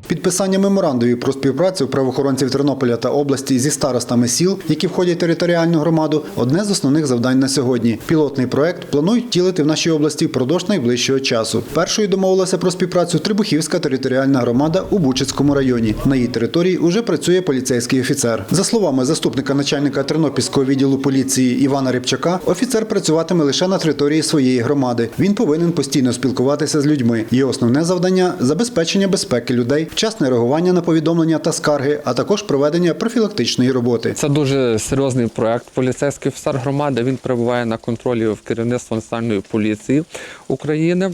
Підписання меморандумів про співпрацю правоохоронців Тернополя та області зі старостами сіл, які входять в територіальну громаду, одне з основних завдань на сьогодні. Пілотний проект планують втілити в нашій області впродовж найближчого часу. Першою домовилася про співпрацю Трибухівська територіальна громада у Бучацькому районі. На її території уже працює поліцейський офіцер. За словами заступника начальника Тернопільського відділу поліції Івана Рибчака, офіцер працюватиме лише на території своєї громади. Він повинен постійно спілкуватися з людьми. Його основне завдання – забезпечення безпеки людей, вчасне реагування на повідомлення та скарги, а також проведення профілактичної роботи. Це дуже серйозний проект. Поліцейський офіцер громади, він перебуває на контролі в керівництва Національної поліції України.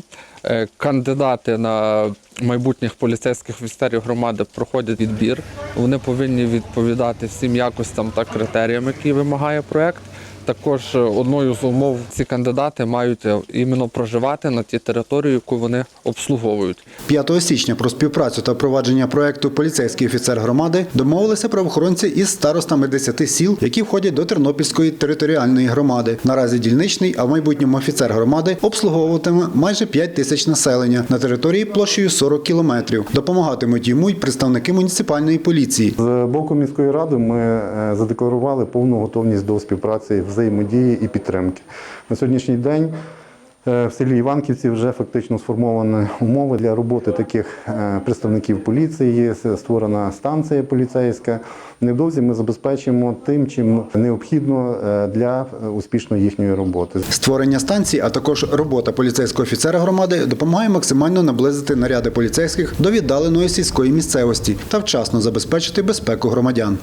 Кандидати на майбутніх поліцейських офіцерів громади проходять відбір. Вони повинні відповідати всім якостям та критеріям, які вимагає проект. Також одною з умов ці кандидати мають іменно проживати на тій території, яку вони обслуговують. 5 січня про співпрацю та впровадження проекту «Поліцейський офіцер громади» домовилися правоохоронці із старостами 10 сіл, які входять до Тернопільської територіальної громади. Наразі дільничний, а в майбутньому офіцер громади обслуговуватиме майже 5 тисяч населення на території площею 40 кілометрів. Допомагатимуть йому й представники муніципальної поліції. З боку міської ради ми задекларували повну готовність до співпраці, взаємодії і підтримки. На сьогоднішній день в селі Іванківці вже фактично сформовані умови для роботи таких представників поліції, створена станція поліцейська. Невдовзі ми забезпечимо тим, чим необхідно для успішної їхньої роботи. Створення станції, а також робота поліцейського офіцера громади допомагає максимально наблизити наряди поліцейських до віддаленої сільської місцевості та вчасно забезпечити безпеку громадян.